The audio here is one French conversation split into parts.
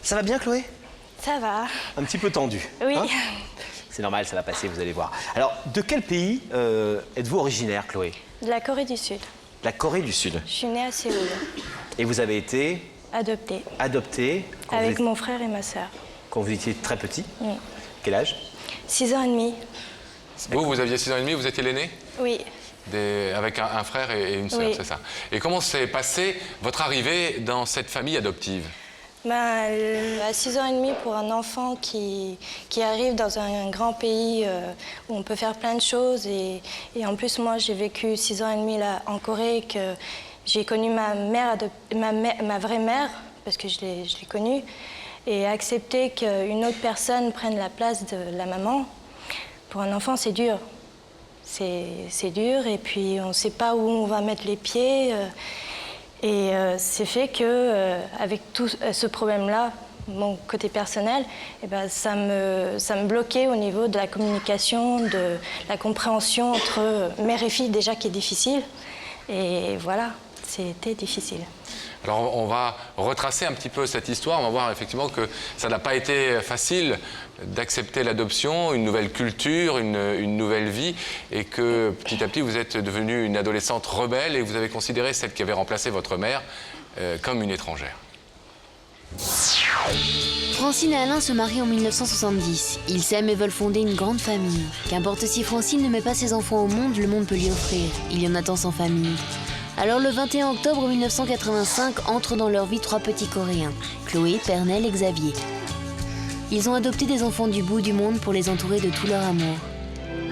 Ça va bien, Chloé? Ça va. Un petit peu tendu. Oui. Hein? C'est normal, ça va passer, vous allez voir. Alors, de quel pays êtes-vous originaire, Chloé? De la Corée du Sud. La Corée du Sud. Je suis née à Séoul. Et vous avez été Adoptée. adoptée Avec mon frère et ma sœur. quand vous étiez très petit? Oui. Quel âge? 6 ans et demi. Vous aviez 6 ans et demi, vous étiez l'aîné? Oui. Avec un frère et une sœur, Oui. c'est ça. Et comment s'est passée votre arrivée dans cette famille adoptive? À 6 ans et demi, pour un enfant qui arrive dans un grand pays où on peut faire plein de choses. Et en plus, moi, j'ai vécu 6 ans et demi là, en Corée, que j'ai connu ma vraie mère, parce que je l'ai connue. Et accepter qu'une autre personne prenne la place de la maman, pour un enfant, c'est dur. C'est dur, et puis on ne sait pas où on va mettre les pieds. C'est fait que, avec tout ce problème-là, mon côté personnel, ça me bloquait au niveau de la communication, de la compréhension entre mère et fille, déjà qui est difficile. Et voilà, c'était difficile. Alors on va retracer un petit peu cette histoire, on va voir effectivement que ça n'a pas été facile d'accepter l'adoption, une nouvelle culture, une nouvelle vie, et que petit à petit vous êtes devenue une adolescente rebelle et vous avez considéré celle qui avait remplacé votre mère comme une étrangère. Francine et Alain se marient en 1970. Ils s'aiment et veulent fonder une grande famille. Qu'importe si Francine ne met pas ses enfants au monde, le monde peut lui offrir. Il y en a tant sans famille. Alors le 21 octobre 1985 entrent dans leur vie 3 petits Coréens, Chloé, Pernel et Xavier. Ils ont adopté des enfants du bout du monde pour les entourer de tout leur amour.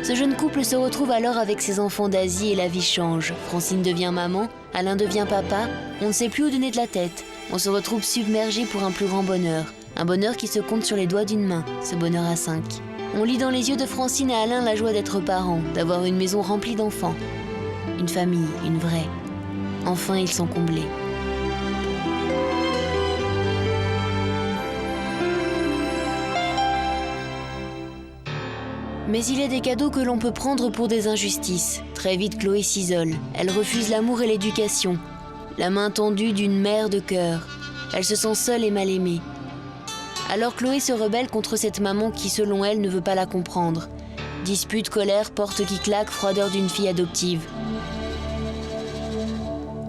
Ce jeune couple se retrouve alors avec ses enfants d'Asie et la vie change. Francine devient maman, Alain devient papa, on ne sait plus où donner de la tête. On se retrouve submergé pour un plus grand bonheur. Un bonheur qui se compte sur les doigts d'une main, ce bonheur à 5. On lit dans les yeux de Francine et Alain la joie d'être parents, d'avoir une maison remplie d'enfants. Une famille, une vraie. Enfin, ils sont comblés. Mais il y a des cadeaux que l'on peut prendre pour des injustices. Très vite, Chloé s'isole. Elle refuse l'amour et l'éducation. La main tendue d'une mère de cœur. Elle se sent seule et mal aimée. Alors Chloé se rebelle contre cette maman qui, selon elle, ne veut pas la comprendre. Dispute, colère, porte qui claque, froideur d'une fille adoptive.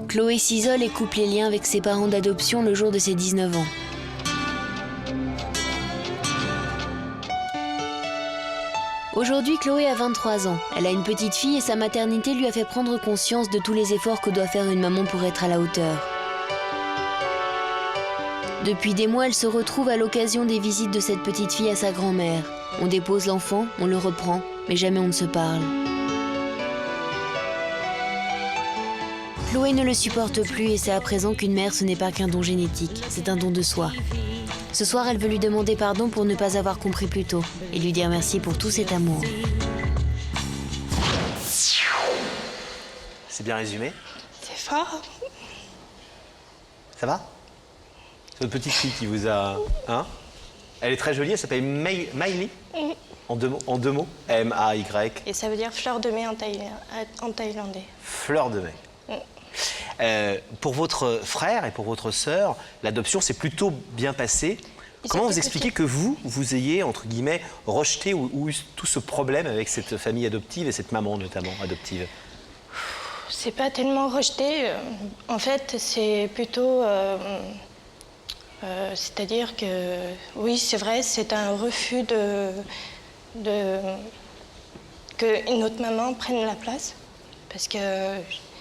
Chloé s'isole et coupe les liens avec ses parents d'adoption le jour de ses 19 ans. Aujourd'hui, Chloé a 23 ans. Elle a une petite fille et sa maternité lui a fait prendre conscience de tous les efforts que doit faire une maman pour être à la hauteur. Depuis des mois, elle se retrouve à l'occasion des visites de cette petite fille à sa grand-mère. On dépose l'enfant, on le reprend, mais jamais on ne se parle. Chloé ne le supporte plus et c'est à présent qu'une mère, ce n'est pas qu'un don génétique, c'est un don de soi. Ce soir, elle veut lui demander pardon pour ne pas avoir compris plus tôt et lui dire merci pour tout cet amour. C'est bien résumé? C'est fort. Ça va? C'est votre petite fille qui vous a... Hein? Elle est très jolie, elle s'appelle Miley. En deux mots. M-A-Y. Et ça veut dire fleur de mai en thaïlandais. Fleur de mai. Pour votre frère et pour votre sœur, l'adoption s'est plutôt bien passée. Comment vous expliquez que vous ayez, entre guillemets, rejeté ou eu tout ce problème avec cette famille adoptive et cette maman notamment adoptive? C'est pas tellement rejeté. En fait, c'est plutôt... c'est-à-dire que, oui, c'est vrai, c'est un refus qu'une autre maman prenne la place. Parce que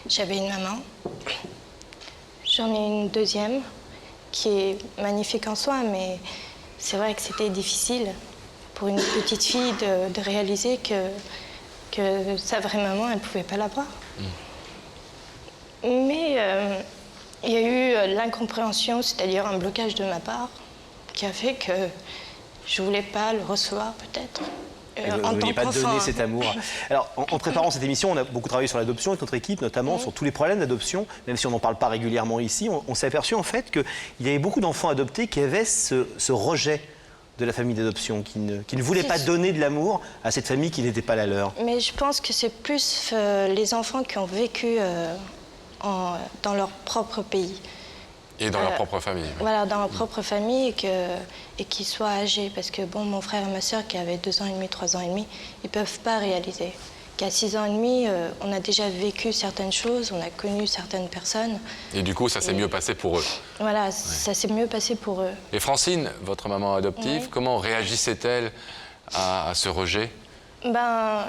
j'avais une maman, j'en ai une deuxième, qui est magnifique en soi, mais c'est vrai que c'était difficile pour une petite fille de réaliser que sa vraie maman, elle ne pouvait pas l'avoir. Mais il y a eu l'incompréhension, c'est-à-dire un blocage de ma part, qui a fait que je ne voulais pas le recevoir, peut-être. Vous ne vouliez pas donner cet amour. Alors, en préparant cette émission, on a beaucoup travaillé sur l'adoption avec notre équipe, notamment sur tous les problèmes d'adoption. Même si on n'en parle pas régulièrement ici, on s'est aperçu en fait qu'il y avait beaucoup d'enfants adoptés qui avaient ce rejet de la famille d'adoption, qui ne voulaient pas donner de l'amour à cette famille qui n'était pas la leur. Mais je pense que c'est plus les enfants qui ont vécu dans leur propre pays. Et dans leur propre famille. Oui. Voilà, dans leur propre famille et qu'ils soient âgés. Parce que bon, mon frère et ma sœur qui avaient 2 ans et demi, 3 ans et demi, ils ne peuvent pas réaliser. Qu'à 6 ans et demi, on a déjà vécu certaines choses, on a connu certaines personnes. Et du coup, ça s'est mieux passé pour eux. Voilà, ça s'est mieux passé pour eux. Et Francine, votre maman adoptive, Oui. comment réagissait-elle à ce rejet? Ben,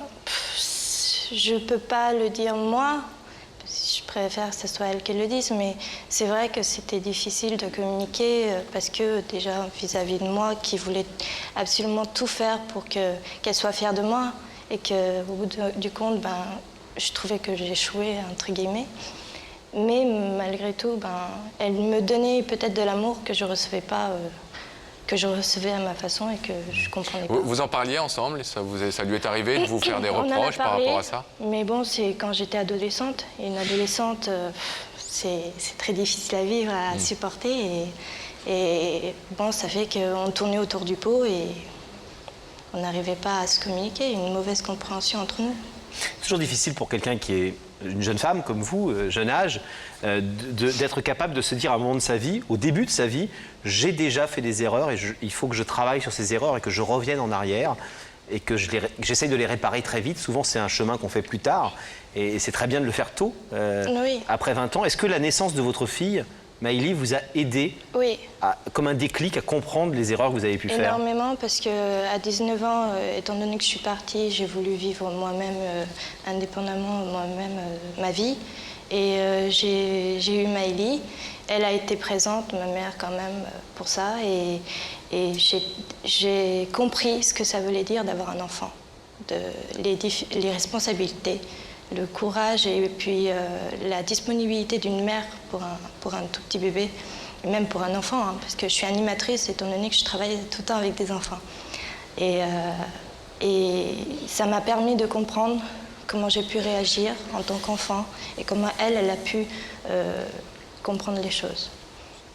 je ne peux pas le dire moi. Je préfère que ce soit elle qui le dise, mais c'est vrai que c'était difficile de communiquer parce que déjà vis-à-vis de moi, qui voulait absolument tout faire pour qu'elle soit fière de moi et qu'au bout du compte, ben, je trouvais que j'échouais, entre guillemets. Mais malgré tout, ben, elle me donnait peut-être de l'amour que je recevais pas, que je recevais à ma façon et que je comprenais pas. Vous en parliez ensemble? Ça lui est arrivé de vous faire des On en a reproches par parlé, rapport à ça? Mais bon, c'est quand j'étais adolescente. Et une adolescente, c'est très difficile à vivre, à supporter. Et bon, ça fait qu'on tournait autour du pot et on n'arrivait pas à se communiquer. Une mauvaise compréhension entre nous. C'est toujours difficile pour quelqu'un qui est une jeune femme comme vous, jeune âge, d'être capable de se dire à un moment de sa vie, au début de sa vie, j'ai déjà fait des erreurs et il faut que je travaille sur ces erreurs et que je revienne en arrière et que j'essaye de les réparer très vite. Souvent, c'est un chemin qu'on fait plus tard et c'est très bien de le faire tôt, Oui. après 20 ans. Est-ce que la naissance de votre fille, Maëlie, vous a aidé, Oui. comme un déclic, à comprendre les erreurs que vous avez pu faire? Énormément, parce qu'à 19 ans, étant donné que je suis partie, j'ai voulu vivre moi-même, indépendamment, moi-même, ma vie. Et j'ai eu Maëlie. Elle a été présente, ma mère, quand même, pour ça. Et j'ai compris ce que ça voulait dire d'avoir un enfant, les responsabilités, le courage et puis la disponibilité d'une mère pour un tout petit bébé. Et même pour un enfant, hein, parce que je suis animatrice, étant donné que je travaille tout le temps avec des enfants. Et ça m'a permis de comprendre comment j'ai pu réagir en tant qu'enfant et comment elle a pu comprendre les choses.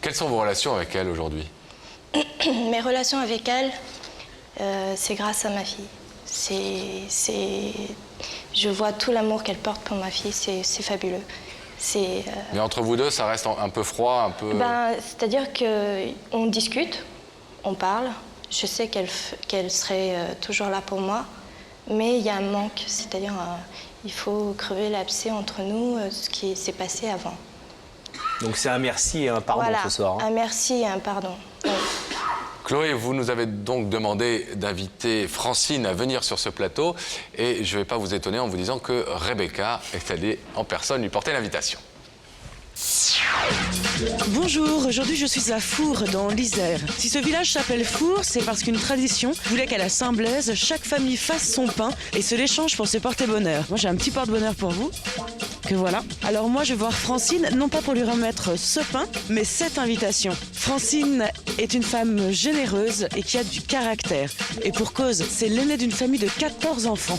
Quelles sont vos relations avec elle aujourd'hui? Mes relations avec elle, c'est grâce à ma fille. Je vois tout l'amour qu'elle porte pour ma fille, c'est fabuleux. Mais entre vous deux, ça reste un peu froid, un peu... C'est-à-dire qu'on discute, on parle. Je sais qu'elle serait toujours là pour moi, mais il y a un manque. C'est-à-dire il faut crever l'abcès entre nous, ce qui s'est passé avant. Donc c'est un merci et un pardon Voilà, ce soir. un merci et un pardon. Oui. Chloé, vous nous avez donc demandé d'inviter Francine à venir sur ce plateau et je ne vais pas vous étonner en vous disant que Rebecca est allée en personne lui porter l'invitation. Bonjour, aujourd'hui je suis à Fours, dans l'Isère. Si ce village s'appelle Fours, c'est parce qu'une tradition voulait qu'à la Saint-Blaise, chaque famille fasse son pain et se l'échange pour se porter bonheur. Moi j'ai un petit porte-bonheur pour vous, que voilà. Alors moi je vais voir Francine, non pas pour lui remettre ce pain, mais cette invitation. Francine est une femme généreuse et qui a du caractère. Et pour cause, c'est l'aînée d'une famille de 14 enfants.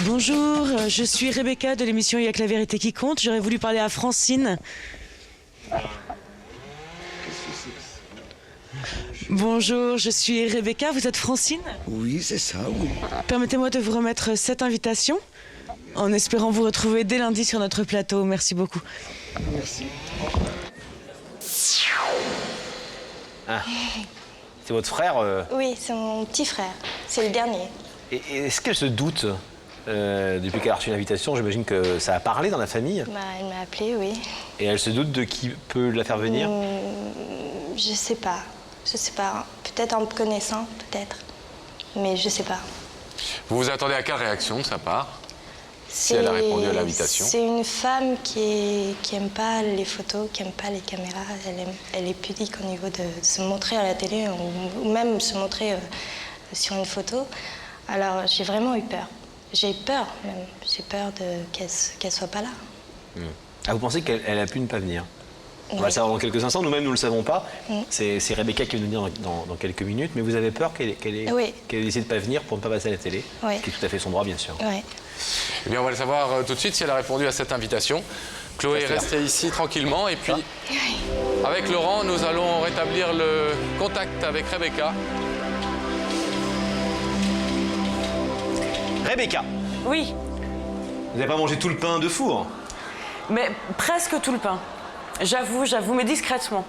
Bonjour, je suis Rebecca de l'émission Il y a que la vérité qui compte. J'aurais voulu parler à Francine. Bonjour, je suis Rebecca, vous êtes Francine? Oui, c'est ça, oui. Permettez-moi de vous remettre cette invitation, en espérant vous retrouver dès lundi sur notre plateau. Merci beaucoup. Merci. Ah. C'est votre frère Oui, c'est mon petit frère. C'est le dernier. Et est-ce qu'elle se doute depuis qu'elle a reçu l'invitation? J'imagine que ça a parlé dans la famille. Elle m'a appelée, oui. Et elle se doute de qui peut la faire venir? Je sais pas. Je sais pas. Peut-être en me connaissant, peut-être. Mais je sais pas. Vous vous attendez à quelle réaction de sa part, si elle a répondu à l'invitation? C'est une femme qui aime pas les photos, qui aime pas les caméras. Elle est pudique au niveau de se montrer à la télé ou même se montrer sur une photo. Alors j'ai vraiment eu peur. J'ai peur même. J'ai peur qu'elle soit pas là. Ah, vous pensez qu'elle a pu ne pas venir? On va Oui. le savoir dans quelques instants. Nous-mêmes, nous ne le savons pas. C'est Rebecca qui va nous dire dans quelques minutes. Mais vous avez peur qu'elle Oui. ait décidé de ne pas venir pour ne pas passer à la télé? Oui. Ce qui est tout à fait son droit, bien sûr. Ouais. Eh bien, on va le savoir tout de suite si elle a répondu à cette invitation. Chloé, restez ici tranquillement. Et puis, avec Laurent, nous allons rétablir le contact avec Rebecca. Rebecca, Oui, vous n'avez pas mangé tout le pain de four? mais presque tout le pain. J'avoue, mais discrètement.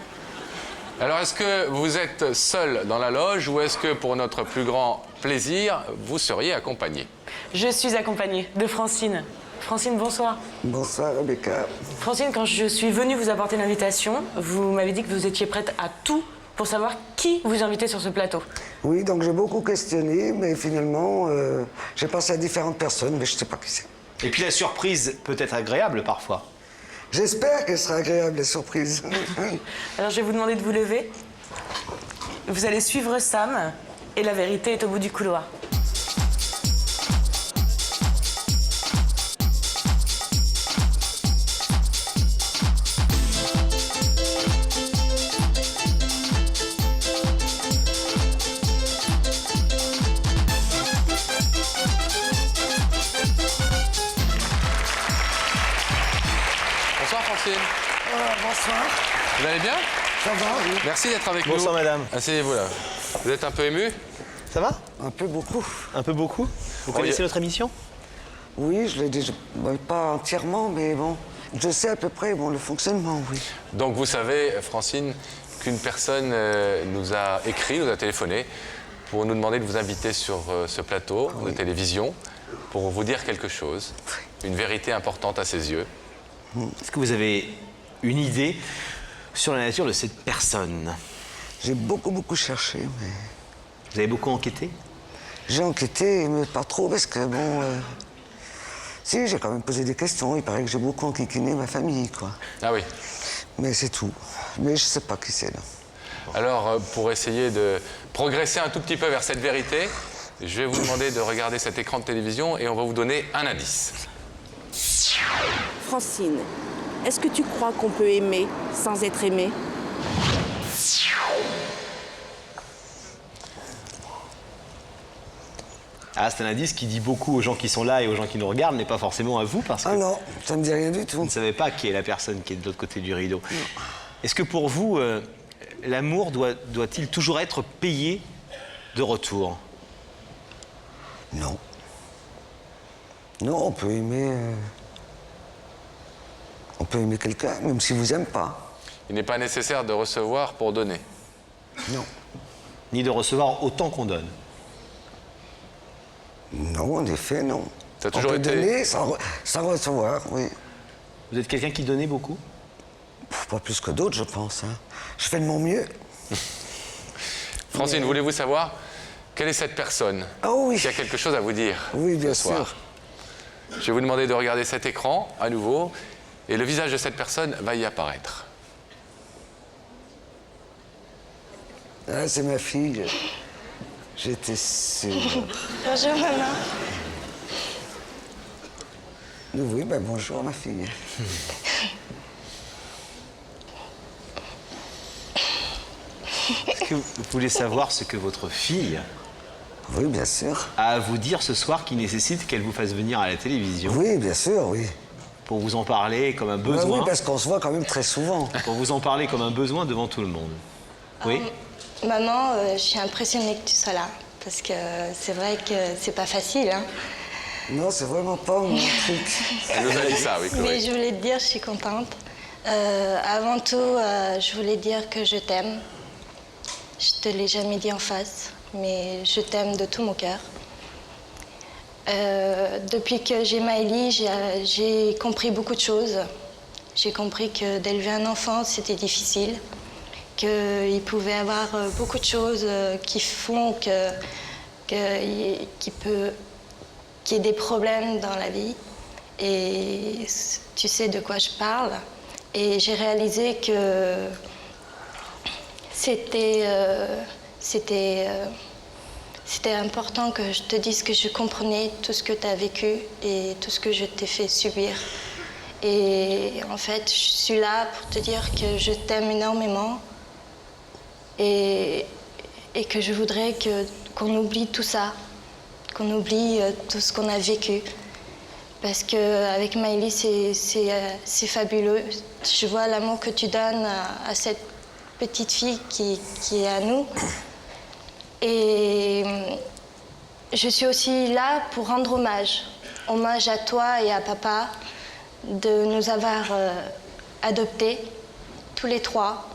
Alors, est-ce que vous êtes seul dans la loge ou est-ce que pour notre plus grand plaisir, vous seriez accompagné? Je suis accompagnée de Francine. Francine, bonsoir. Bonsoir, Rebecca. Francine, quand je suis venue vous apporter l'invitation, vous m'avez dit que vous étiez prête à tout pour savoir qui vous invitait sur ce plateau. Oui, donc j'ai beaucoup questionné, mais finalement, j'ai pensé à différentes personnes, mais je ne sais pas qui c'est. Et puis la surprise peut être agréable parfois. J'espère qu'elle sera agréable, la surprise. Alors je vais vous demander de vous lever. Vous allez suivre Sam et la vérité est au bout du couloir. Bonsoir Francine. Bonsoir. Vous allez bien? Ça va, oui. Merci d'être avec nous. Bonsoir madame. Asseyez-vous là. Vous êtes un peu ému? Ça va? Un peu beaucoup. Un peu beaucoup? Vous connaissez notre émission? Oui, je l'ai déjà... pas entièrement, mais bon. Je sais à peu près le fonctionnement, oui. Donc vous savez, Francine, qu'une personne nous a écrit, nous a téléphoné pour nous demander de vous inviter sur ce plateau de télévision pour vous dire quelque chose, une vérité importante à ses yeux. Est-ce que vous avez une idée sur la nature de cette personne? J'ai beaucoup cherché, mais... Vous avez beaucoup enquêté? J'ai enquêté, mais pas trop, parce que bon... Si, j'ai quand même posé des questions. Il paraît que j'ai beaucoup enquiquiné ma famille, quoi. Ah oui. Mais c'est tout. Mais je sais pas qui c'est, là. Alors, pour essayer de progresser un tout petit peu vers cette vérité, je vais vous demander de regarder cet écran de télévision et on va vous donner un indice. Francine, est-ce que tu crois qu'on peut aimer sans être aimé? Ah, c'est un indice qui dit beaucoup aux gens qui sont là et aux gens qui nous regardent, mais pas forcément à vous, parce que Ah non, ça me dit rien du tout. vous ne savez pas qui est la personne qui est de l'autre côté du rideau. Est-ce que pour vous, l'amour doit-il toujours être payé de retour? Non. Non, on peut aimer... On peut aimer quelqu'un, même s'il vous aime pas. Il n'est pas nécessaire de recevoir pour donner. Non. Ni de recevoir autant qu'on donne? Non, en effet, non. Ça a toujours on peut été- donner sans recevoir, oui. Vous êtes quelqu'un qui donnait beaucoup? Pas plus que d'autres, je pense. Hein. Je fais de mon mieux. Francine, voulez-vous savoir quelle est cette personne Ah oui. qui a quelque chose à vous dire Oui, bien ce soir? sûr. Je vais vous demander de regarder cet écran à nouveau et le visage de cette personne va y apparaître. Ah, c'est ma fille. J'étais sûr. Bonjour maman. Oui, ben bonjour, ma fille. Est-ce que vous voulez savoir ce que votre fille Oui, bien sûr. a à vous dire ce soir qui nécessite qu'elle vous fasse venir à la télévision Oui, bien sûr, oui. pour vous en parler comme un Ben besoin? oui, parce qu'on se voit quand même très souvent. Pour vous en parler comme un besoin devant tout le monde. Oui? Maman, je suis impressionnée que tu sois là. Parce que c'est vrai que c'est pas facile. Hein. Non, c'est vraiment pas mon truc. Elle nous a dit ça, oui, Mais Chloé. je voulais te dire, je suis contente. Avant tout, je voulais dire que je t'aime. Je te l'ai jamais dit en face, mais je t'aime de tout mon cœur. Depuis que j'ai Maëlie, j'ai compris beaucoup de choses. J'ai compris que d'élever un enfant, c'était difficile. Qu'il pouvait y avoir beaucoup de choses qui font qu'il y ait des problèmes dans la vie. Et tu sais de quoi je parle. Et j'ai réalisé que c'était important que je te dise que je comprenais tout ce que tu as vécu et tout ce que je t'ai fait subir. Et en fait, je suis là pour te dire que je t'aime énormément et que je voudrais qu'on oublie tout ça, qu'on oublie tout ce qu'on a vécu. Parce qu'avec Maëlie, c'est fabuleux. Je vois l'amour que tu donnes à cette petite fille qui est à nous. Et je suis aussi là pour rendre hommage. Hommage à toi et à papa de nous avoir adoptés, tous les trois.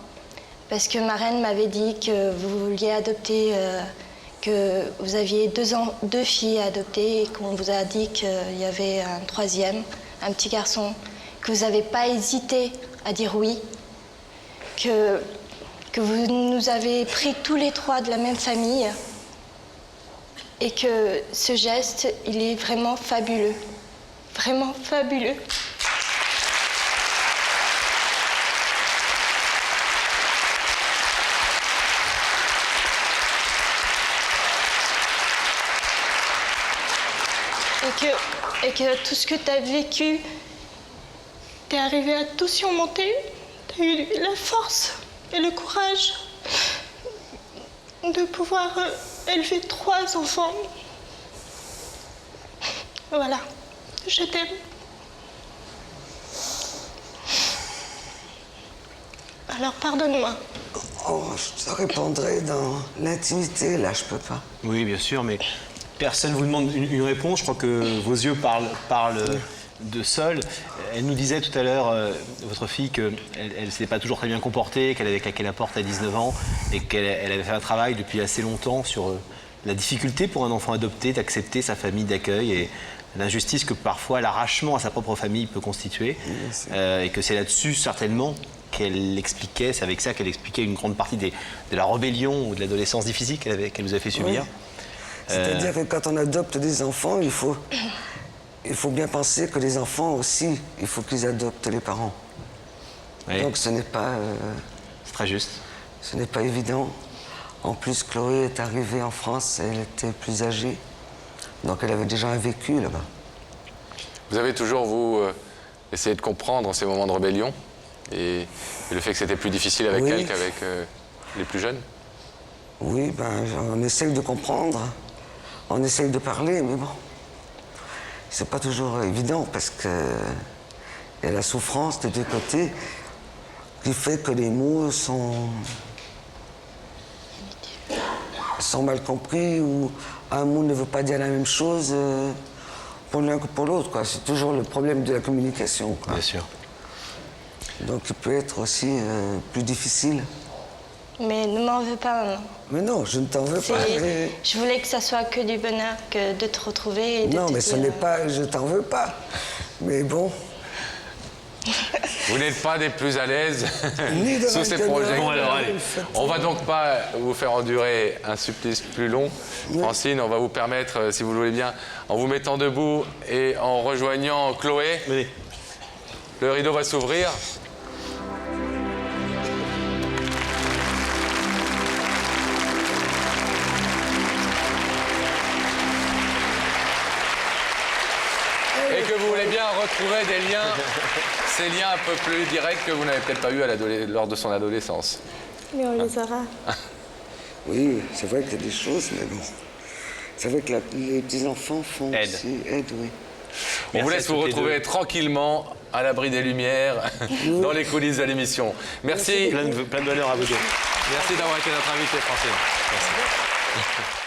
Parce que ma reine m'avait dit que vous vouliez adopter, que vous aviez deux filles à adopter et qu'on vous a dit qu'il y avait un troisième, un petit garçon, que vous n'avez pas hésité à dire oui, que vous nous avez pris tous les trois de la même famille et que ce geste, il est vraiment fabuleux, vraiment fabuleux. Et que tout ce que tu as vécu, tu es arrivé à tout surmonter. Tu as eu la force et le courage de pouvoir élever 3 enfants. Voilà, je t'aime. Alors pardonne-moi. Oh, je te répondrai dans l'intimité, là, je peux pas. Oui, bien sûr, mais personne ne vous demande une réponse. Je crois que vos yeux parlent de seuls. Elle nous disait tout à l'heure, votre fille, qu'elle ne s'était pas toujours très bien comportée, qu'elle avait claqué la porte à 19 ans et qu'elle avait fait un travail depuis assez longtemps sur la difficulté pour un enfant adopté d'accepter sa famille d'accueil et l'injustice que parfois l'arrachement à sa propre famille peut constituer. Et que c'est là-dessus, certainement, qu'elle expliquait, c'est avec ça qu'elle expliquait une grande partie de la rébellion ou de l'adolescence difficile qu'elle nous a fait subir. Oui. C'est-à-dire que quand on adopte des enfants, il faut bien penser que les enfants aussi, il faut qu'ils adoptent les parents. Oui. Donc ce n'est pas... c'est très juste. Ce n'est pas évident. En plus, Chloé est arrivée en France, elle était plus âgée. Donc elle avait déjà un vécu là-bas. Vous avez toujours, vous, essayé de comprendre ces moments de rébellion et le fait que c'était plus difficile avec elle qu'avec les plus jeunes? Oui, on essaye de comprendre, on essaye de parler, mais bon, c'est pas toujours évident parce que y a la souffrance des deux côtés qui fait que les mots sont mal compris ou un mot ne veut pas dire la même chose pour l'un que pour l'autre, quoi. C'est toujours le problème de la communication, quoi. Bien sûr. Donc il peut être aussi plus difficile. Mais ne m'en veux pas, maman. Mais non, je ne t'en veux pas. Mais... Je voulais que ça soit que du bonheur, que de te retrouver et de non, te mais dire... ce n'est pas... Je t'en veux pas. Mais bon... Vous n'êtes pas des plus à l'aise sous ces projets. projets. Bon, alors, allez. On va donc pas vous faire endurer un supplice plus long. Francine, on va vous permettre, si vous le voulez bien, en vous mettant debout et en rejoignant Chloé, Venez. le rideau va s'ouvrir. Et que vous voulez bien retrouver des liens, ces liens un peu plus directs que vous n'avez peut-être pas eu lors de son adolescence. Mais on les aura. Oui, c'est vrai qu'il y a des choses, mais bon... C'est vrai que les petits-enfants font aussi aide, oui. On vous laisse vous retrouver tranquillement à l'abri des lumières dans les coulisses de l'émission. Merci. Plein de bonheur à vous deux. Merci d'avoir été notre invité, Francine. Merci.